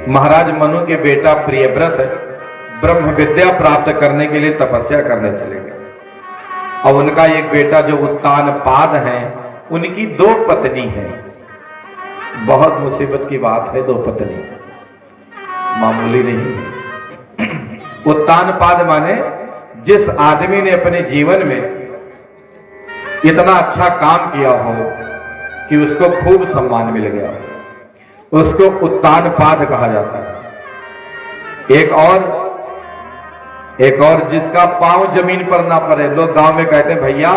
महाराज मनु के बेटा प्रियव्रत ब्रह्म विद्या प्राप्त करने के लिए तपस्या करने चले गए। और उनका एक बेटा जो उत्तानपाद है, उनकी 2 पत्नी है। बहुत मुसीबत की बात है, 2 पत्नी, मामूली नहीं। उत्तानपाद माने जिस आदमी ने अपने जीवन में इतना अच्छा काम किया हो कि उसको खूब सम्मान मिल गया, उसको उत्तानपाद कहा जाता है। एक और जिसका पांव जमीन पर ना पड़े। लोग गांव में कहते हैं भैया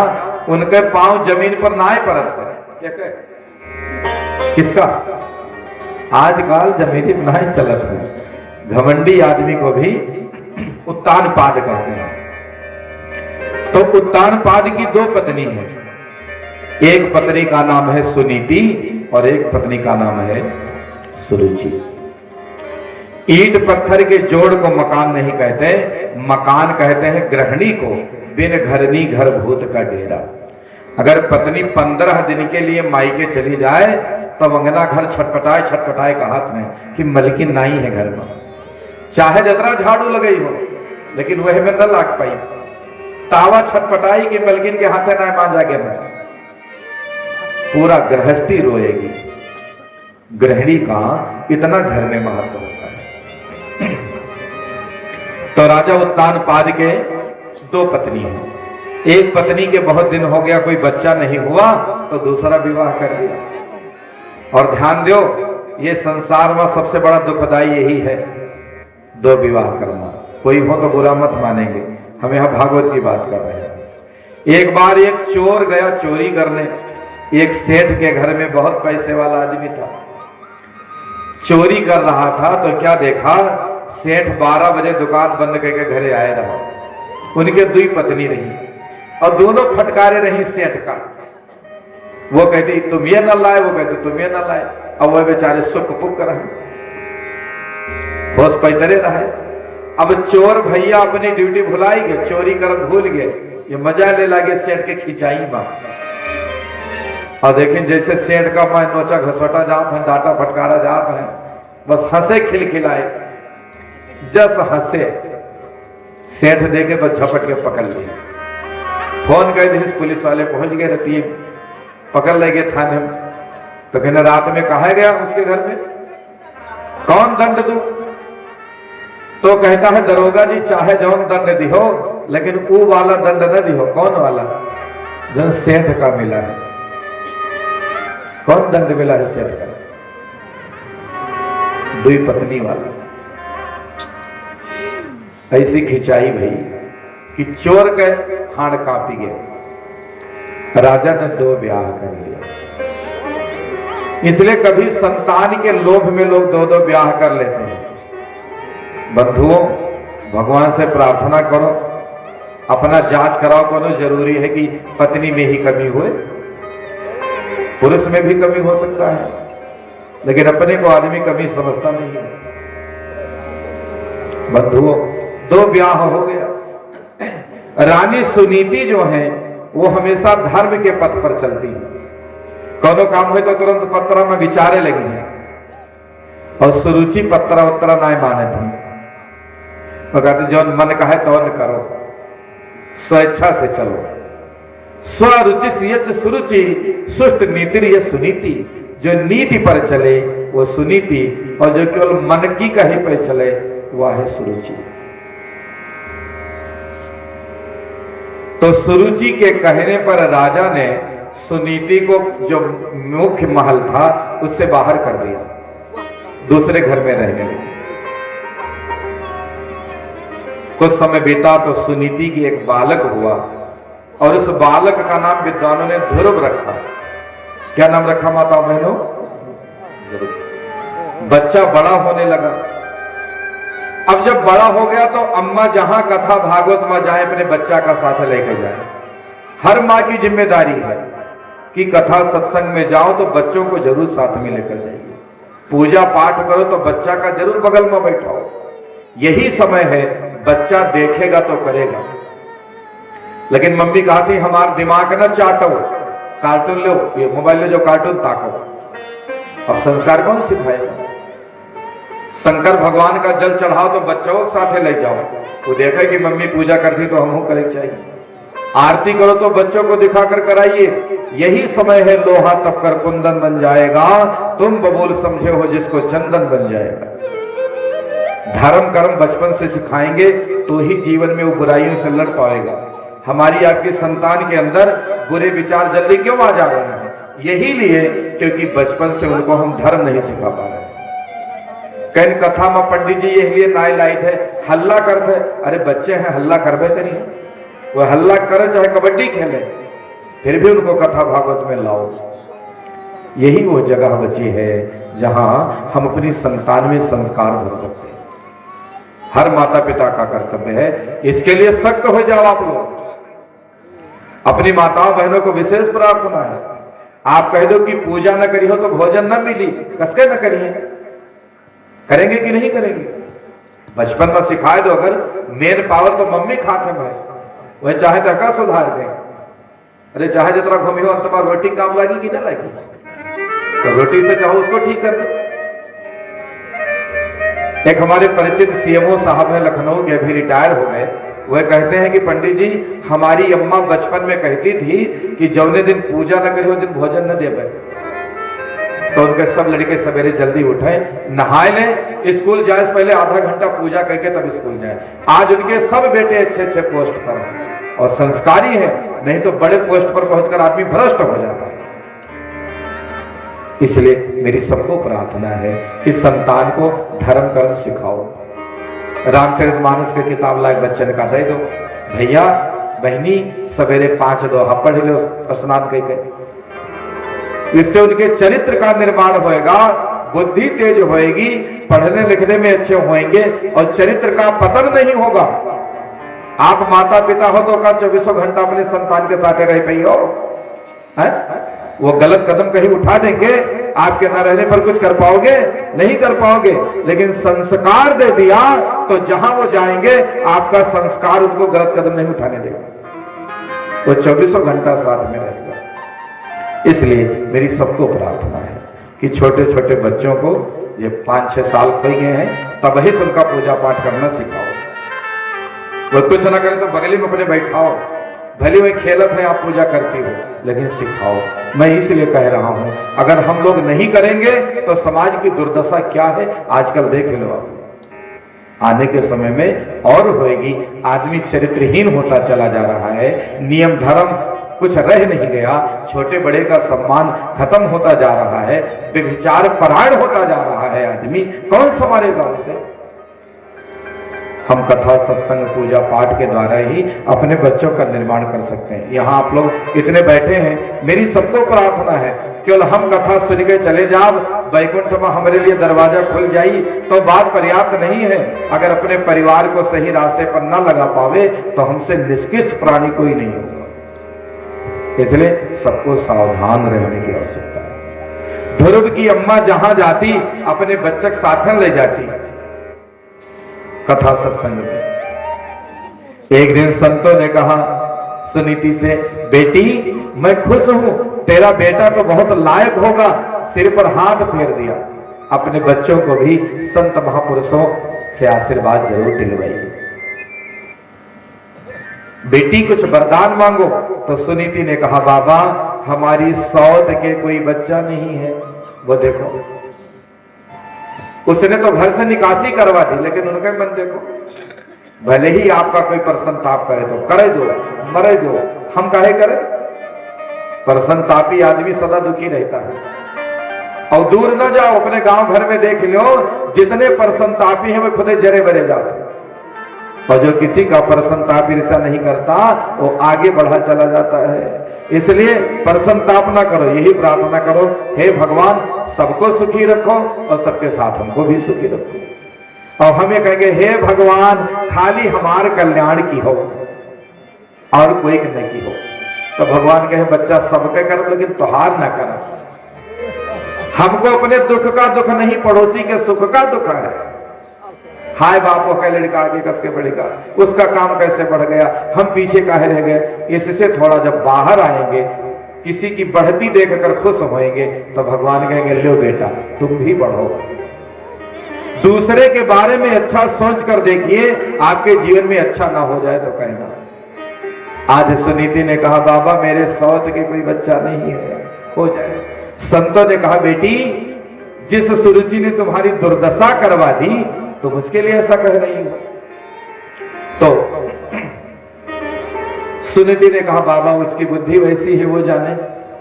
उनके पांव जमीन पर ना ही परत करे। क्या कहे? किसका? आजकल जमीनी ना ही चलत है। घमंडी आदमी को भी उत्तानपाद कहते हैं। तो उत्तानपाद की 2 पत्नी है। एक पत्नी का नाम है सुनीति और एक पत्नी का नाम है सुरुचि। ईंट पत्थर के जोड़ को मकान नहीं कहते, मकान कहते हैं गृहिणी को। बिन घरनी घर भूत का डेरा। अगर पत्नी 15 दिन के लिए मायके चली जाए तो अंगना घर छटपटाए का हाथ में कि मलकिन नहीं है घर में। चाहे जितना झाड़ू लगई हो लेकिन वह में न लाग पाई। तावा छटपटाई कि मलकिन के हाथे ना मांजा के मैं। पूरा गृहस्थी रोएगी। गृहिणी का इतना घर में महत्व होता है। तो राजा उत्तानपाद के 2 पत्नी हैं। एक पत्नी के बहुत दिन हो गया कोई बच्चा नहीं हुआ तो दूसरा विवाह कर दिया। और ध्यान दो, ये संसार में सबसे बड़ा दुखदाई यही है, 2 विवाह करना। कोई हो तो बुरा मत मानेंगे, हम यहां भागवत की बात कर रहे हैं। एक बार एक चोर गया चोरी करने। एक सेठ के घर में बहुत पैसे वाला आदमी था। चोरी कर रहा था तो क्या देखा, सेठ 12 बजे दुकान बंद करके घरे आए रहा। उनके 2 पत्नी रही और दोनों फटकारे रही सेठ का। वो कहती तुम ये न लाए, वो कहती तुम ये न लाए। अब वह बेचारे सुख पुक रहे, होश पैतरे रहे। अब चोर भैया अपनी ड्यूटी भुलाई गए, चोरी कर भूल गए। ये मजा ले लगे सेठ के खिंचाई में। और देखें जैसे सेठ का मैं नोचा घसोटा जात है, डाटा फटकारा जात है, बस हंसे खिलखिलाए। जस हंसे सेठ देखे तो झपट के पकड़ लिए। फोन कर दी, पुलिस वाले पहुंच गए, रहती पकड़ ले गए थाने में। तो कहने रात में कहा गया उसके घर में, कौन दंड दू? तो कहता है दरोगा जी चाहे जौन दंड दिहो लेकिन वो वाला दंड न दिहो। कौन वाला? जो सेठ का मिला है। कौन दंड मिला है सेठ का? 2 पत्नी वाला। ऐसी खिंचाई भई कि चोर के हाड़ कांपी गए। राजा ने 2 ब्याह कर लिया। इसलिए कभी संतान के लोभ में लोग 2-2 ब्याह कर लेते हैं। बंधुओं, भगवान से प्रार्थना करो, अपना जांच कराओ। कोनो जरूरी है कि पत्नी में ही कमी होए, पुरुष में भी कमी हो सकता है, लेकिन अपने को आदमी कमी समझता नहीं है। बंधुओं, 2 ब्याह हो गया। रानी सुनीति जो है वो हमेशा धर्म के पथ पर चलती है। कोनो काम हो तो तुरंत पत्रा में विचारे लगी है। और सुरुचि पत्रा उत्तरा ना माने थी। वो कहते जो मन का है तो करो, स्वेच्छा से चलो। स्वरुचि सुरुचि सुष्ट नीति सुनीति। जो नीति पर चले वो सुनीति, और जो केवल मन की कहीं पर चले वह है सुरुचि। तो सुरुचि के कहने पर राजा ने सुनीति को जो मुख्य महल था उससे बाहर कर दिया, दूसरे घर में रहने लगी। कुछ समय बीता तो सुनीति की एक बालक हुआ और उस बालक का नाम विद्वानों ने ध्रुव रखा। क्या नाम रखा माता बहनों? बच्चा बड़ा होने लगा। अब जब बड़ा हो गया तो अम्मा जहां कथा भागवत में जाए अपने बच्चा का साथ लेकर जाए। हर माँ की जिम्मेदारी है कि कथा सत्संग में जाओ तो बच्चों को जरूर साथ में लेकर जाइए। पूजा पाठ करो तो बच्चा का जरूर बगल में बैठाओ। यही समय है, बच्चा देखेगा तो करेगा। लेकिन मम्मी कहा थी हमारा दिमाग न चाटो, कार्टून लो, ये मोबाइल ले जो कार्टून ताको। अब संस्कार कौन सिखाएगा? शंकर भगवान का जल चढ़ाओ तो बच्चों के साथ ले जाओ, वो देखे कि मम्मी पूजा करती तो हमको करे चाहिए। आरती करो तो बच्चों को दिखाकर कराइए। यही समय है लोहा तपकर कुंदन बन जाएगा, तुम बबूल समझे हो जिसको चंदन बन जाएगा। धर्म कर्म बचपन से सिखाएंगे तो ही जीवन में वो बुराइयों से लड़ पाएगा। हमारी आपकी संतान के अंदर बुरे विचार जल्दी क्यों आ जा रहे हैं? यही लिए क्योंकि बचपन से उनको हम धर्म नहीं सिखा पा रहे। कहीं कथा में पंडित जी ये लिए नाय लाई थे, हल्ला करते, अरे बच्चे हैं हल्ला करबे करिए, वो हल्ला करे चाहे कबड्डी खेले, फिर भी उनको कथा भागवत में लाओ। यही वो जगह बची है जहां हम अपनी संतान में संस्कार भर सकते हैं। हर माता पिता का कर्तव्य है, इसके लिए सख्त हो जाओ आप लोग। अपनी माताओं बहनों को विशेष प्रार्थना है, आप कह दो कि पूजा न करी हो तो भोजन न मिली, कसके न करिए, करेंगे कि नहीं करेंगे? बचपन में सिखाए दो, अगर मेन पावर तो मम्मी खाते भाई, वह चाहे तो का सुधार दें। अरे चाहे जितना घूमी हो अंत में रोटी काम लगी कि ना लगी, तो रोटी से चाहो उसको ठीक कर दो। एक हमारे परिचित सीएमओ साहब है लखनऊ के, अभी रिटायर हो गए। वह कहते हैं कि पंडित जी हमारी अम्मा बचपन में कहती थी कि जौने दिन पूजा न करी हो दिन भोजन न दे पाए। तो उनके सब लड़के सवेरे जल्दी उठे, नहाए लें, स्कूल जाए पहले आधा घंटा पूजा करके तब स्कूल जाए। आज उनके सब बेटे अच्छे अच्छे पोस्ट पर हैं और संस्कारी हैं, नहीं तो बड़े पोस्ट पर पहुंचकर आदमी भ्रष्ट हो जाता है। इसलिए मेरी सबको प्रार्थना है कि संतान को धर्म कर्म सिखाओ। रामचरितमानस की किताब लायक बच्चे का दे दो, भैया बहनी सवेरे 5 दोहा पढ़ लो स्नान करके, इससे उनके चरित्र का निर्माण होएगा, बुद्धि तेज होएगी, पढ़ने लिखने में अच्छे होंगे और चरित्र का पतन नहीं होगा। आप माता पिता हो तो का 24 घंटा अपने संतान के साथ रह पाई हो, वो गलत कदम कहीं उठा देंगे, आपके न रहने पर कुछ कर पाओगे? नहीं कर पाओगे। लेकिन संस्कार दे दिया तो जहां वो जाएंगे आपका संस्कार उनको गलत कदम नहीं उठाने देगा, वो 24 घंटा साथ में रहेगा। इसलिए मेरी सबको प्रार्थना है कि छोटे छोटे बच्चों को ये 5-6 साल हो गए हैं तब ही उनका पूजा पाठ करना सिखाओ। वो कुछ ना करे तो बगली में अपने बैठाओ, भले वही खेलत है आप पूजा करती हो, लेकिन सिखाओ। मैं इसलिए कह रहा हूं, अगर हम लोग नहीं करेंगे तो समाज की दुर्दशा क्या है आजकल देख लो आप। आने के समय में और होएगी, आदमी चरित्रहीन होता चला जा रहा है, नियम धर्म कुछ रह नहीं गया, छोटे बड़े का सम्मान खत्म होता जा रहा है, व्यभिचार परायण होता जा रहा है आदमी, कौन संभालेगा उसे? हम कथा सत्संग पूजा पाठ के द्वारा ही अपने बच्चों का निर्माण कर सकते हैं। यहाँ आप लोग इतने बैठे हैं, मेरी सबको प्रार्थना है केवल हम कथा सुन के चले जाओ, वैकुंठ में हमारे लिए दरवाजा खुल जाई तो बात पर्याप्त नहीं है। अगर अपने परिवार को सही रास्ते पर न लगा पावे तो हमसे निष्कृष्ट प्राणी कोई नहीं होगा। इसलिए सबको सावधान रहने की आवश्यकता है। ध्रुव की अम्मा जहां जाती अपने बच्चे साथ ले जाती कथा सत्संग में। एक दिन संतों ने कहा सुनीति से, बेटी मैं खुश हूं, तेरा बेटा तो बहुत लायक होगा, सिर पर हाथ फेर दिया। अपने बच्चों को भी संत महापुरुषों से आशीर्वाद जरूर दिलवाइए। बेटी कुछ वरदान मांगो, तो सुनीति ने कहा बाबा हमारी सौत के कोई बच्चा नहीं है, वो देखो। उसने तो घर से निकासी करवा दी, लेकिन उनके मन देखो, भले ही आपका कोई प्रसन्नताप करे तो करे दो, मरे दो, हम काहे करें? प्रसन्नतापी आदमी सदा दुखी रहता है। और दूर न जाओ, अपने गांव घर में देख लो, जितने प्रसन्नतापी हैं वे खुदे जरे बरे जाते, और जो किसी का प्रसन्नताप ईर्ष्या नहीं करता वो आगे बढ़ा चला जाता है। इसलिए प्रसन्नताप ना करो, यही प्रार्थना करो, हे भगवान सबको सुखी रखो और सबके साथ हमको भी सुखी रखो। और हम ये कहेंगे हे भगवान खाली हमारे कल्याण की हो और कोई न की हो। तो भगवान कहे बच्चा सबके कर लेकिन तुहार ना कर। हमको अपने दुख का दुख नहीं, पड़ोसी के सुख का दुख है। हाय बापो का लड़का आगे कस के बढ़ेगा, उसका काम कैसे बढ़ गया, हम पीछे काहे रह गए। इससे थोड़ा जब बाहर आएंगे, किसी की बढ़ती देखकर खुश होएंगे, तो भगवान कहेंगे लो बेटा तुम भी बढ़ो। दूसरे के बारे में अच्छा सोच कर देखिए, आपके जीवन में अच्छा ना हो जाए तो कहना। आज सुनीति ने कहा बाबा मेरे सौत के कोई बच्चा नहीं है, हो जाए। संतों ने कहा बेटी जिस सुरुचि ने तुम्हारी दुर्दशा करवा दी तुम उसके लिए ऐसा कह रही हो। तो सुनीति ने कहा बाबा उसकी बुद्धि वैसी है वो जाने,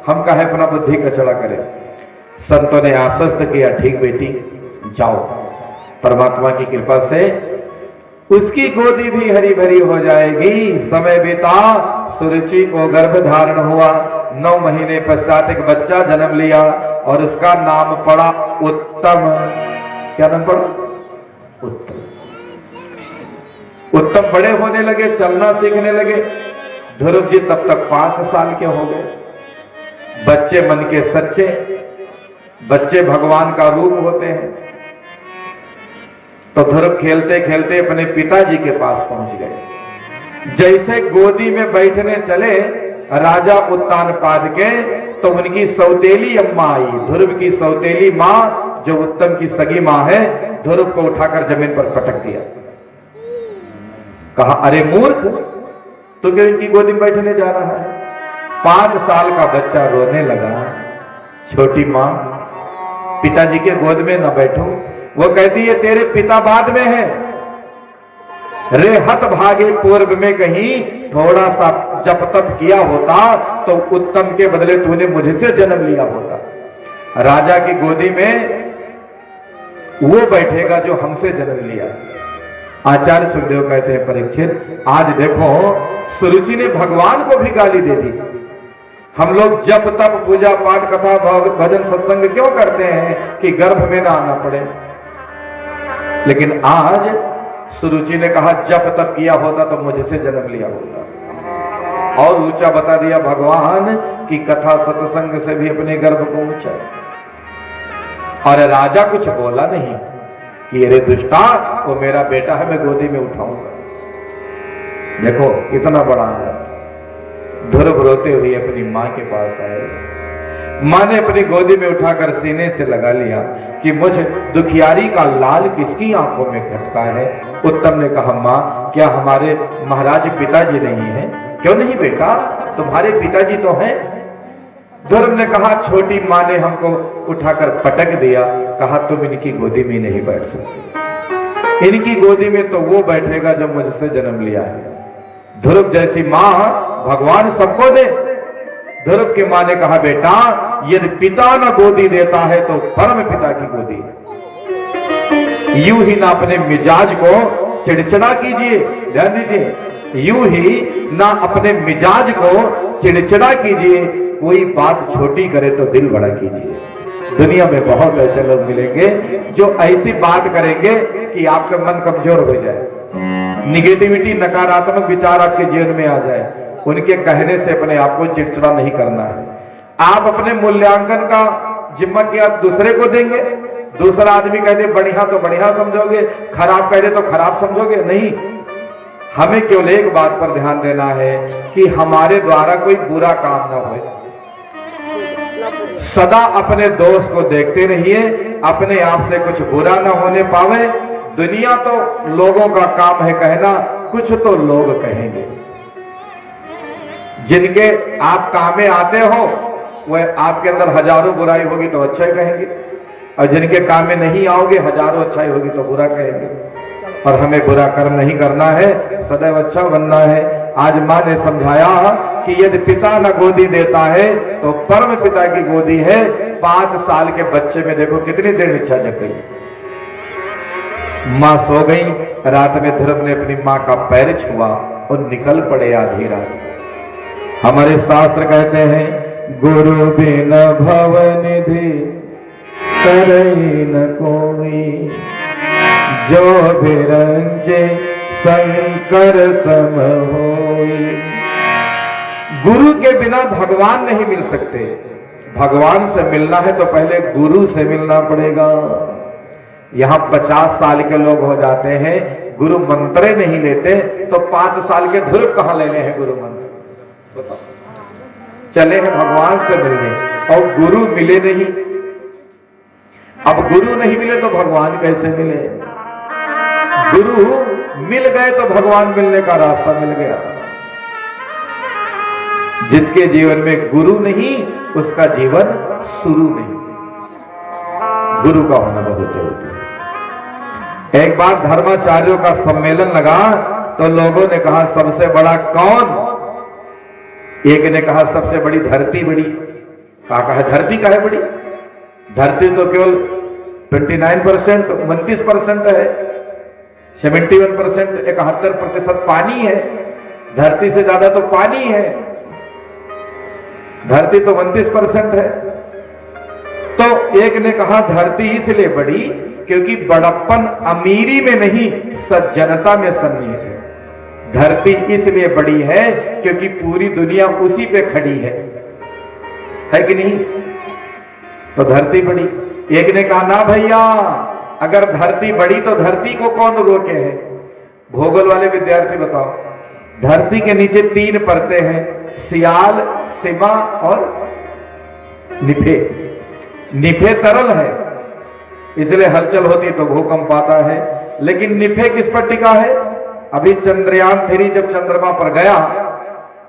हम कहे अपना बुद्धि कचड़ा करें। संतों ने आश्वस्त किया ठीक बेटी जाओ, परमात्मा की कृपा से उसकी गोदी भी हरी भरी हो जाएगी। समय बीता, सुरुचि को गर्भ धारण हुआ। 9 महीने पश्चात एक बच्चा जन्म लिया और उसका नाम पड़ा उत्तम। क्या नाम पड़ा? उत्तम। उत्तम बड़े होने लगे, चलना सीखने लगे। ध्रुव जी तब तक 5 साल के हो गए। बच्चे मन के सच्चे, बच्चे भगवान का रूप होते हैं। तो ध्रुव खेलते खेलते अपने पिताजी के पास पहुंच गए। जैसे गोदी में बैठने चले राजा उत्तानपाद के, तो उनकी सौतेली अम्मा आई। ध्रुव की सौतेली माँ जो उत्तम की सगी माँ है, ध्रुव को उठाकर जमीन पर पटक दिया। कहा अरे मूर्ख, तू क्यों इनकी गोदी में बैठने जा रहा है? 5 साल का बच्चा रोने लगा। छोटी माँ पिताजी के गोद में न बैठो। वो कहती है तेरे पिता बाद में है, रे हत भागे पूर्व में कहीं थोड़ा सा जप तप किया होता तो उत्तम के बदले तूने मुझसे जन्म लिया होता। राजा की गोदी में वो बैठेगा जो हमसे जन्म लिया। आचार्य सुखदेव कहते हैं परीक्षित आज देखो सुरुचि ने भगवान को भी गाली दे दी। हम लोग जप तप पूजा पाठ कथा भजन सत्संग क्यों करते हैं कि गर्भ में ना आना पड़े। लेकिन आज सुरुचि ने कहा जप तप किया होता तो मुझसे जन्म लिया होता। और ऊंचा बता दिया भगवान की कथा सत्संग से भी अपने गर्भ को ऊंचा। और राजा कुछ बोला नहीं कि अरे दुष्टा वो मेरा बेटा है, मैं गोदी में उठाऊंगा। देखो इतना बड़ा है। ध्रुव रोते हुए अपनी मां के पास आए। मां ने अपनी गोदी में उठाकर सीने से लगा लिया कि मुझ दुखियारी का लाल किसकी आंखों में खटका है। उत्तम ने कहा मां क्या हमारे महाराज पिताजी नहीं है? क्यों नहीं बेटा, तुम्हारे पिताजी तो हैं। ध्रुव ने कहा छोटी मां ने हमको उठाकर पटक दिया, कहा तुम इनकी गोदी में नहीं बैठ सकते। इनकी गोदी में तो वो बैठेगा जो मुझसे जन्म लिया है। ध्रुव जैसी मां भगवान सबको दे। ध्रुव की मां ने कहा बेटा यदि पिता न गोदी देता है तो परम पिता की गोदी है। यूं ही ना अपने मिजाज को चिड़चिड़ा कीजिए, ध्यान दीजिए, यूं ही ना अपने मिजाज को चिड़चिड़ा कीजिए। कोई बात छोटी करे तो दिल बड़ा कीजिए। दुनिया में बहुत ऐसे लोग मिलेंगे जो ऐसी बात करेंगे कि आपका मन कमजोर हो जाए, निगेटिविटी नकारात्मक विचार आपके जीवन में आ जाए। उनके कहने से अपने आप को चिड़चिड़ा नहीं करना है। आप अपने मूल्यांकन का जिम्मा क्या दूसरे को देंगे? दूसरा आदमी कह दे बढ़िया तो बढ़िया समझोगे, खराब कह दे तो खराब समझोगे? नहीं, हमें केवल एक बात पर ध्यान देना है कि हमारे द्वारा कोई बुरा काम ना हो। सदा अपने दोस्त को देखते रहिए, अपने आप से कुछ बुरा ना होने पावे। दुनिया तो लोगों का काम है कहना, कुछ तो लोग कहेंगे। जिनके आप काम में आते हो वह आपके अंदर हजारों बुराई होगी तो अच्छा कहेंगे, और जिनके काम में नहीं आओगे हजारों अच्छाई होगी तो बुरा कहेंगे। और हमें बुरा कर्म नहीं करना है, सदैव अच्छा बनना है। आज मां ने समझाया कि यदि पिता न गोदी देता है तो परम पिता की गोदी है। 5 साल के बच्चे में देखो कितनी देर इच्छा जग गई। मां सो गई। रात में ध्रुव ने अपनी मां का पैर छुआ और निकल पड़े आधी रात। हमारे शास्त्र कहते हैं गुरु बिन भव निधि करई न कोई, जो बिरंजे शंकर सम होई। गुरु के बिना भगवान नहीं मिल सकते। भगवान से मिलना है तो पहले गुरु से मिलना पड़ेगा। यहां 50 साल के लोग हो जाते हैं, गुरु मंत्र नहीं लेते, तो 5 साल के ध्रुव कहां ले हैं गुरु मंत्र? चले हैं भगवान से मिलने और गुरु मिले नहीं। अब गुरु नहीं मिले तो भगवान कैसे मिले? गुरु मिल गए तो भगवान मिलने का रास्ता मिल गया। जिसके जीवन में गुरु नहीं उसका जीवन शुरू नहीं। गुरु का होना बहुत जरूरी है। एक बार धर्माचार्यों का सम्मेलन लगा तो लोगों ने कहा सबसे बड़ा कौन? एक ने कहा सबसे बड़ी धरती बड़ी। कहा धरती का है बड़ी? धरती तो केवल 29%, 29% है, 71%, 71% पानी है। धरती से ज्यादा तो पानी है, धरती तो 29% है। तो एक ने कहा धरती इसलिए बड़ी क्योंकि बड़प्पन अमीरी में नहीं सज्जनता में सन्निहित है। धरती इसलिए बड़ी है क्योंकि पूरी दुनिया उसी पे खड़ी है कि नहीं? तो धरती बड़ी। एक ने कहा ना भैया, अगर धरती बड़ी तो धरती को कौन रोके है? भूगोल वाले विद्यार्थी बताओ। धरती के नीचे 3 परतें हैं, सियाल, सीमा और निफे। निफे तरल है इसलिए हलचल होती तो भूकंप आता है, लेकिन निफे किस पर टिका है? अभी चंद्रयान 3 जब चंद्रमा पर गया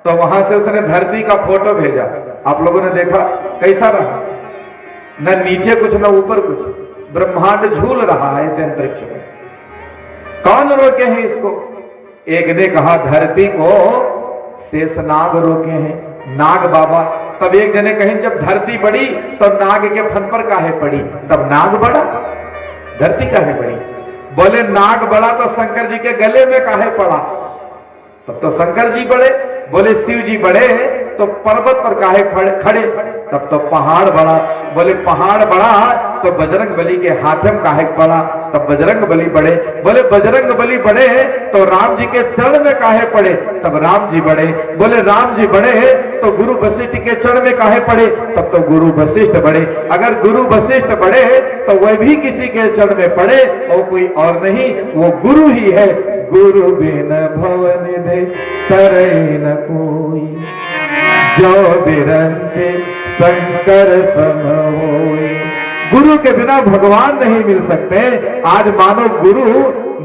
तो वहां से उसने धरती का फोटो भेजा। आप लोगों ने देखा कैसा रहा? न नीचे कुछ न ऊपर कुछ, ब्रह्मांड झूल रहा है इस अंतरिक्ष में। कौन रोके हैं इसको? एक ने कहा धरती को शेषनाग रोके हैं, नाग बाबा। तब एक जने कहें जब धरती बड़ी तो नाग के फन पर काहे पड़ी? तब नाग बड़ा, धरती काहे बड़ी? बोले नाग बड़ा तो शंकर जी के गले में काहे पड़ा? तब तो शंकर जी बड़े। बोले शिव जी बड़े तो पर्वत पर काहे खड़े? तब तो पहाड़ बड़ा। बोले पहाड़ बड़ा तो बजरंग बली के हाथ में काहे पड़ा? तब बजरंग बली बड़े। बोले बजरंग बली बड़े तो राम जी के चरण में काहे पड़े? तब राम जी बड़े। बोले राम जी बड़े तो गुरु वशिष्ठ के चरण में काहे पड़े? तब तो गुरु वशिष्ठ बड़े। अगर गुरु वशिष्ठ बड़े तो वह भी किसी के चरण में पड़े और कोई और नहीं, वो गुरु ही है। गुरु बिन भवन दे तरई न कोई, जो बिरंचे शंकर सम होई। गुरु के बिना भगवान नहीं मिल सकते। आज मानो गुरु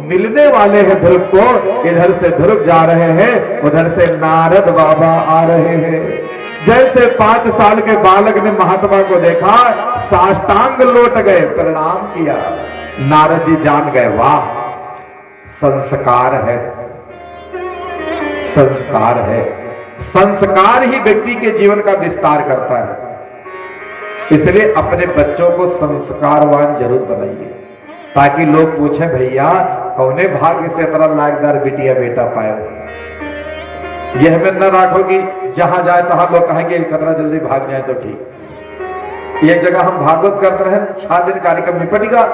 मिलने वाले हैं ध्रुव को। इधर से ध्रुव जा रहे हैं, उधर से नारद बाबा आ रहे हैं। जैसे 5 साल के बालक ने महात्मा को देखा, साष्टांग लौट गए, प्रणाम किया। नारद जी जान गए, वाह संस्कार है, संस्कार है। संस्कार ही व्यक्ति के जीवन का विस्तार करता है। इसलिए अपने बच्चों को संस्कारवान जरूर बनाइए, ताकि लोग पूछें भैया कौने भाग्य से इतना लायकदार बिटिया बेटा पाए। यह में न राखो कि जहां जाए तहां लोग कहेंगे कतरा जल्दी भाग जाए तो ठीक। एक जगह हम भागवत करते रहे, 6 दिन कार्यक्रम निपट गया।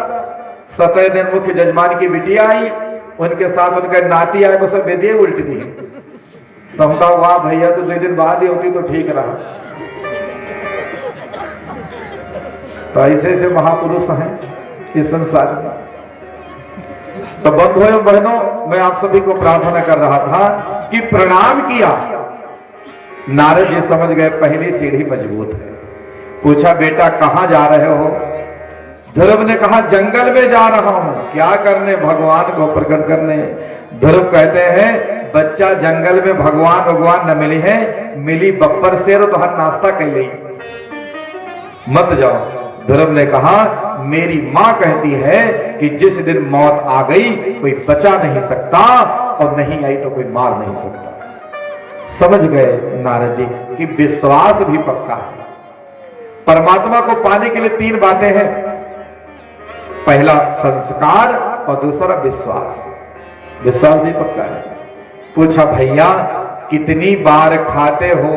7वें दिन मुख्य जजमान की बिटिया आई, उनके साथ उनका नाती आया, को सब बेदिए उल्टी दी। तो हम कहा वाह भैया तो 2 दिन बाद ही होती तो ठीक रहा। तो ऐसे महापुरुष हैं इस संसार में। तो बंधुओं बहनों, मैं आप सभी को प्रार्थना कर रहा था कि प्रणाम किया। नारद जी समझ गए पहली सीढ़ी मजबूत है। पूछा बेटा कहां जा रहे हो? ध्रुव ने कहा जंगल में जा रहा हूं। क्या करने? भगवान को प्रकट करने। ध्रुव कहते हैं बच्चा जंगल में भगवान न मिली है, मिली बब्बर शेर तो हर नाश्ता कर ली, मत जाओ। ध्रुव ने कहा मेरी मां कहती है कि जिस दिन मौत आ गई कोई बचा नहीं सकता और नहीं आई तो कोई मार नहीं सकता। समझ गए नारद जी कि विश्वास भी पक्का है। परमात्मा को पाने के लिए 3 बातें हैं। पहला संस्कार और दूसरा विश्वास। विश्वास भी पक्का है। पूछा भैया कितनी बार खाते हो?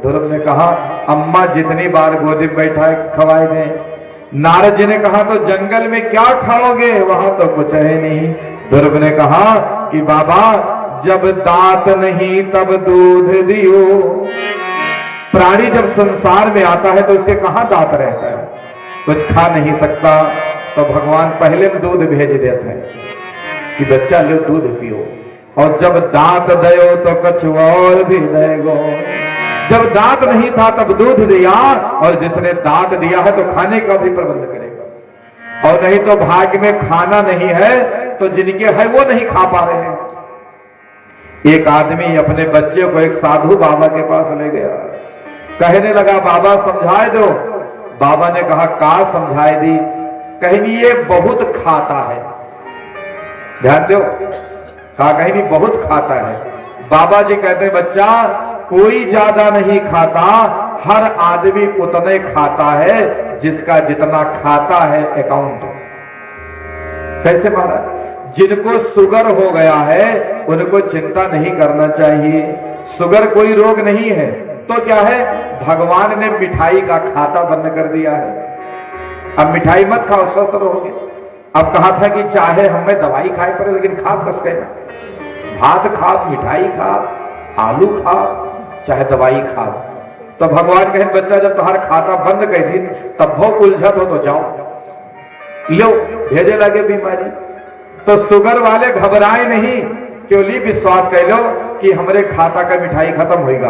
ध्रुव ने कहा अम्मा जितनी बार गोदी में बैठा खवाए दें। नारद जी ने कहा तो जंगल में क्या खाओगे? वहां तो कुछ है नहीं। ध्रुव ने कहा कि बाबा जब दांत नहीं तब दूध दियो। प्राणी जब संसार में आता है तो उसके कहां दांत रहता है? कुछ खा नहीं सकता तो भगवान पहले दूध भेज देते हैं कि बच्चा लो दूध पियो। और जब दांत दयो तो कुछ और भी देगो। जब दांत नहीं था तब दूध दिया, और जिसने दांत दिया है तो खाने का भी प्रबंध करेगा। और नहीं तो भाग्य में खाना नहीं है तो जिनके है वो नहीं खा पा रहे हैं। एक आदमी अपने बच्चे को एक साधु बाबा के पास ले गया, कहने लगा बाबा समझाए दो। बाबा ने कहा का समझाए दी? कहीं ये बहुत खाता है। ध्यान दो, कहा कहीं बहुत खाता है। बाबा जी कहते हैं बच्चा कोई ज्यादा नहीं खाता, हर आदमी उतने खाता है जिसका जितना खाता है अकाउंट। कैसे महाराज? जिनको शुगर हो गया है उनको चिंता नहीं करना चाहिए, शुगर कोई रोग नहीं है। तो क्या है, भगवान ने मिठाई का खाता बंद कर दिया है। अब मिठाई मत खाओ, स्वस्थ रहोगे। अब कहा था कि चाहे हमें दवाई खाए पड़े लेकिन खा कस के, भात खा, मिठाई खा, आलू खा, चाहे दवाई खा। तो भगवान कहे बच्चा जब तुम्हारा खाता बंद कर दिन तब बहुत उलझत हो तो जाओ लो, भेजे लगे बीमारी। तो शुगर वाले घबराए नहीं, केवल विश्वास कर लो कि हमारे खाता का मिठाई खत्म होगा।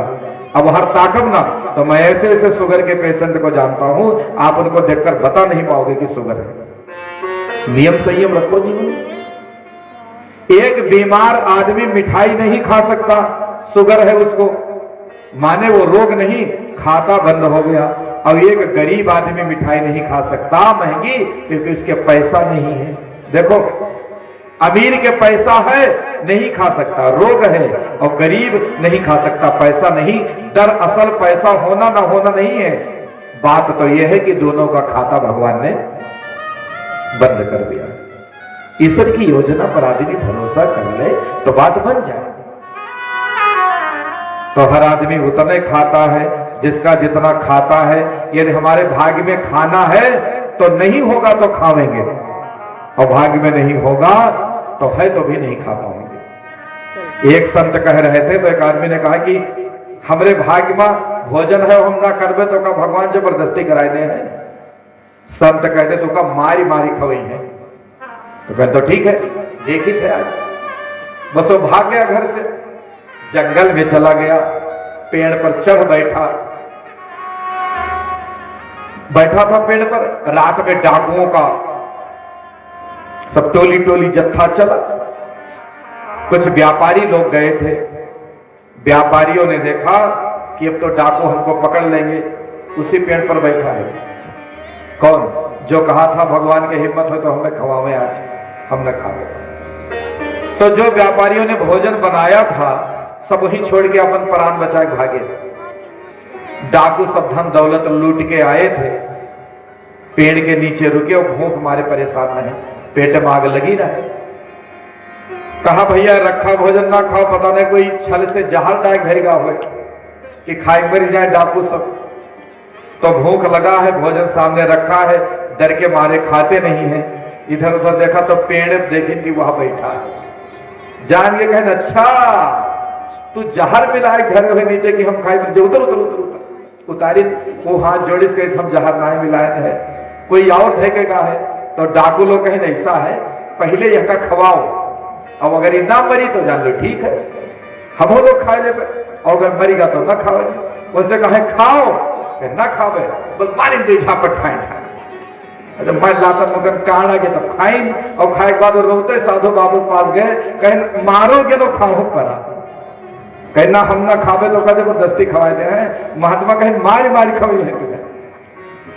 अब हर ताकब ना, तो मैं ऐसे ऐसे शुगर के पेशेंट को जानता हूं, आप उनको देखकर बता नहीं पाओगे कि शुगर है। नियम संयम रखो जीवन। एक बीमार आदमी मिठाई नहीं खा सकता, शुगर है उसको, माने वो रोग नहीं, खाता बंद हो गया। अब एक गरीब आदमी मिठाई नहीं खा सकता महंगी, क्योंकि उसके पैसा नहीं है। देखो अमीर के पैसा है नहीं खा सकता, रोग है, और गरीब नहीं खा सकता, पैसा नहीं। दरअसल पैसा होना ना होना नहीं है, बात तो यह है कि दोनों का खाता भगवान ने बंद कर दिया। ईश्वर की योजना पर आदमी भरोसा कर ले तो बात बन जाए। तो हर आदमी उतने खाता है जिसका जितना खाता है। यदि हमारे भाग्य में खाना है तो नहीं होगा तो खावेंगे, और भाग्य में नहीं होगा तो है तो भी नहीं खा पाएंगे। एक संत कह रहे थे तो एक आदमी ने कहा कि हमरे भाग्य में भोजन है, हम ना करबे तो का भगवान जबरदस्ती कराए दे है। संत कहते तो का मारी मारी खवई है। तो कहते तो ठीक है, देखी थे आज। बस वो भाग गया घर से, जंगल में चला गया, पेड़ पर चढ़ बैठा था पेड़ पर। रात में डाकुओं का सब टोली टोली जत्था चला। कुछ व्यापारी लोग गए थे, व्यापारियों ने देखा कि अब तो डाकू हमको पकड़ लेंगे। उसी पेड़ पर बैठा है कौन? जो कहा था भगवान की हिम्मत हो तो हमें खवावे, आज हम न खावे। तो जो व्यापारियों ने भोजन बनाया था सब वही छोड़ के अपन प्राण बचाए भागे। डाकू सब धन दौलत लूट के आए थे, पेड़ के नीचे रुके और भूख मारे परेशान नहीं, पेट में आग लगी रहे। कहा भैया रखा भोजन ना खाओ, पता नहीं कोई छल से जहर डाक भेगा हो कि खाए मर जाए डाकू सब। तो भूख लगा है, भोजन सामने रखा है, डर के मारे खाते नहीं है। इधर उधर देखा तो पेड़ देखे कि वहां बैठा है। जान के कहे अच्छा तू जहर मिलाए घर में नीचे कि हम खाए। उतर उतर उतर उतर उतारी, वो हाथ जोड़िस के हम जहर ना मिलाए है, कोई और फेंकेगा है। तो डाकू लोग कहें ऐसा है, पहले यह का खवाओ, अब अगर ये ना मरी तो जान लो ठीक है, हम लोग खा ले, और अगर मरीगा तो ना खाओ। उससे कहे खाओ, ना खावे बस मारी दे झापट खाए। जब मैं लाता मगर कान आगे तब खाई, और खाए के बाद रोते साधु बाबू पास गए, कहें मारोगे तो खाओ परा, कहना हम ना खावे तो कहा जबरदस्ती खवाए दे हैं। महात्मा कहें मारी मारी खवाई है।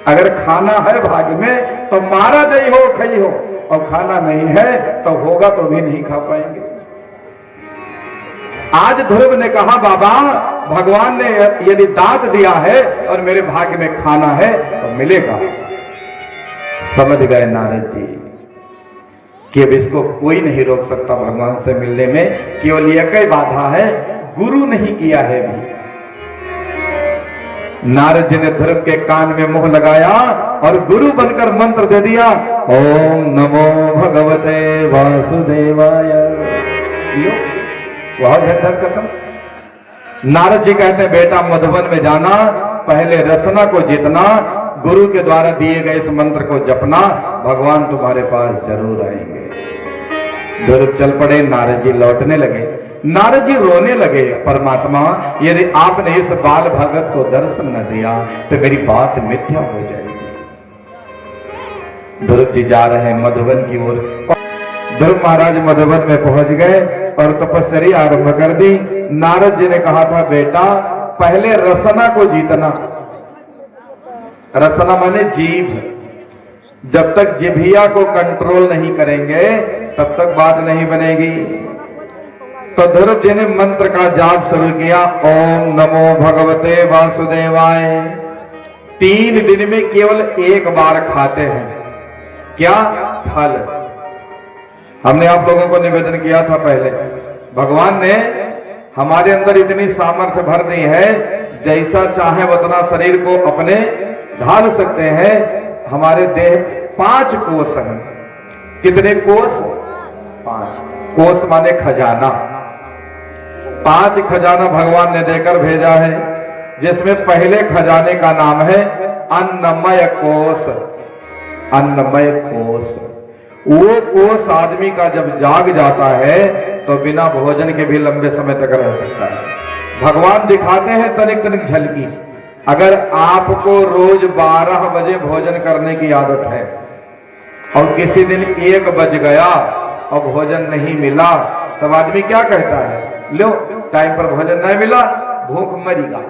अगर खाना है भाग्य में तो मारा नहीं हो खाई हो, और खाना नहीं है तो होगा तो भी नहीं खा पाएंगे। आज ध्रुव ने कहा बाबा भगवान ने यदि दांत दिया है और मेरे भाग्य में खाना है तो मिलेगा। समझ गए नारद जी कि अब इसको कोई नहीं रोक सकता भगवान से मिलने में, केवल एक ही बाधा है, गुरु नहीं किया है भी। नारद जी ने ध्रुव के कान में मुंह लगाया और गुरु बनकर मंत्र दे दिया, ओम नमो भगवते वासुदेवाय। वह झंझट खत्म। नारद जी कहते हैं बेटा मधुबन में जाना, पहले रसना को जीतना, गुरु के द्वारा दिए गए इस मंत्र को जपना, भगवान तुम्हारे पास जरूर आएंगे। ध्रुव चल पड़े, नारद जी लौटने लगे। नारद जी रोने लगे, परमात्मा यदि आपने इस बाल भगत को दर्शन न दिया तो मेरी बात मिथ्या हो जाएगी। ध्रुव जी जा रहे हैं मधुबन की ओर। ध्रुव महाराज मधुबन में पहुंच गए और तपस्या आरंभ कर दी। नारद जी ने कहा था, बेटा पहले रसना को जीतना। रसना माने जीभ। जब तक जिभिया को कंट्रोल नहीं करेंगे तब तक बात नहीं बनेगी। तो ध्रुव जी ने मंत्र का जाप शुरू किया, ओम नमो भगवते वासुदेवाय। 3 दिन में केवल एक बार खाते हैं। क्या? फल। हमने आप लोगों को निवेदन किया था पहले, भगवान ने हमारे अंदर इतनी सामर्थ्य भर दी है, जैसा चाहे उतना शरीर को अपने ढाल सकते हैं। हमारे देह 5 कोष हैं। कितने कोष? 5 कोष माने खजाना। 5 खजाना भगवान ने देकर भेजा है, जिसमें पहले खजाने का नाम है अन्नमय कोष। अन्नमय कोष। वो कोष आदमी का जब जाग जाता है तो बिना भोजन के भी लंबे समय तक रह सकता है। भगवान दिखाते हैं तनिक तनिक झलकी। अगर आपको रोज 12 बजे भोजन करने की आदत है और किसी दिन 1 बज गया और भोजन नहीं मिला, तब आदमी क्या कहता है? लो, टाइम पर भोजन नहीं मिला, भूख मरीगा।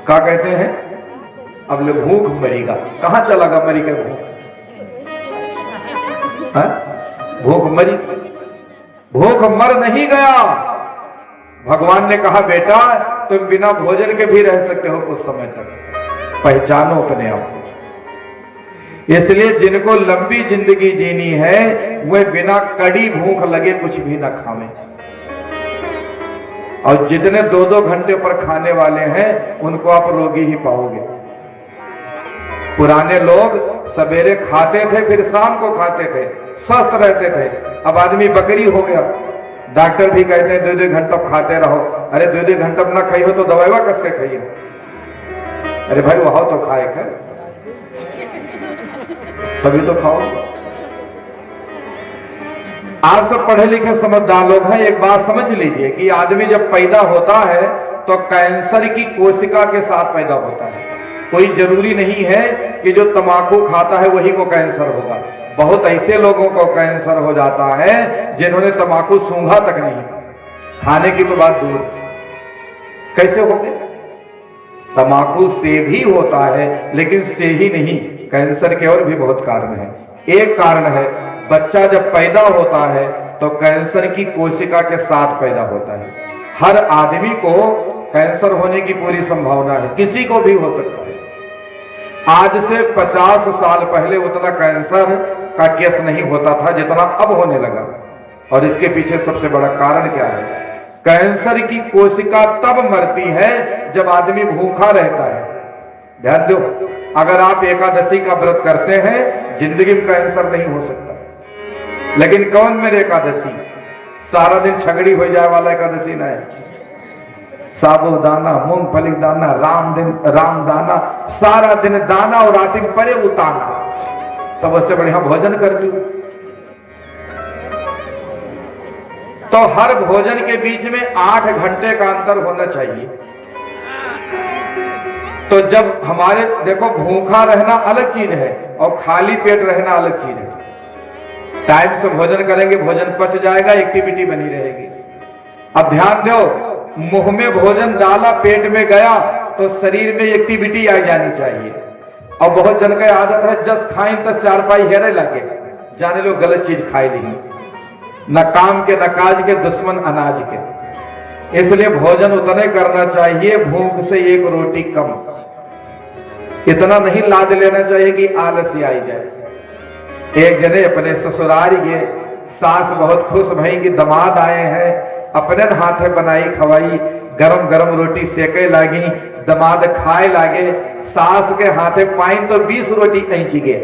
क्या कहते हैं? अब लो, भूख मरीगा। कहां चला गया मरी के भूख? भूख मरी, भूख मर नहीं गया। भगवान ने कहा, बेटा तुम बिना भोजन के भी रह सकते हो कुछ समय तक। पहचानो अपने आप को। इसलिए जिनको लंबी जिंदगी जीनी है वे बिना कड़ी भूख लगे कुछ भी ना खावें। और जितने 2-2 घंटे पर खाने वाले हैं उनको आप रोगी ही पाओगे। पुराने लोग सवेरे खाते थे फिर शाम को खाते थे, स्वस्थ रहते थे। अब आदमी बकरी हो गया। डॉक्टर भी कहते हैं 2-2 घंटा खाते रहो। अरे 2-2 घंटा ना खाई हो तो दवाई कस के खाइए। अरे भाई वहां तो खाए कर, तभी तो खाओ। आप सब पढ़े लिखे समझदार लोग हैं, एक बात समझ लीजिए कि आदमी जब पैदा होता है तो कैंसर की कोशिका के साथ पैदा होता है। कोई जरूरी नहीं है कि जो तंबाकू खाता है वही को कैंसर होगा। बहुत ऐसे लोगों को कैंसर हो जाता है जिन्होंने तंबाकू सूंघा तक नहीं, खाने की तो बात दूर। कैसे हो गए? तंबाकू से भी होता है, लेकिन से ही नहीं, कैंसर के और भी बहुत कारण है। एक कारण है, बच्चा जब पैदा होता है तो कैंसर की कोशिका के साथ पैदा होता है। हर आदमी को कैंसर होने की पूरी संभावना है, किसी को भी हो सकता है। आज से 50 साल पहले उतना कैंसर का केस नहीं होता था जितना अब होने लगा। और इसके पीछे सबसे बड़ा कारण क्या है? कैंसर की कोशिका तब मरती है जब आदमी भूखा रहता है। ध्यान दो, अगर आप एकादशी का व्रत करते हैं जिंदगी में कैंसर नहीं हो सकता। लेकिन कौन मेरे एकादशी? सारा दिन छगड़ी हो जाए वाला एकादशी ना है। साबुदाना, मूंगफली दाना, राम दाना, सारा दिन दाना और रात में परे उतारना, तब उससे बढ़िया भोजन कर दू। तो हर भोजन के बीच में 8 घंटे का अंतर होना चाहिए। तो जब हमारे देखो, भूखा रहना अलग चीज है और खाली पेट रहना अलग चीज है। टाइम से भोजन करेंगे, भोजन पच जाएगा, एक्टिविटी बनी रहेगी। अब ध्यान दो, मुंह में भोजन डाला, पेट में गया तो शरीर में एक्टिविटी आ जानी चाहिए। और बहुत जन का आदत है जस खाई तो 4 पाई हेरे लगे, जाने लो गलत चीज खाई नहीं। न काम के न काज के, दुश्मन अनाज के। इसलिए भोजन उतने करना चाहिए, भूख से 1 रोटी कम। इतना नहीं लाद लेना चाहिए कि आलस्य आई जाए। एक जने अपने ससुराल ये सास बहुत खुश भई कि दामाद आए हैं, अपने हाथे बनाई खवाई, गरम गरम रोटी सेके लागी, दामाद खाए लागे, सास के हाथे पाइन तो 20 रोटी ऐंची गए।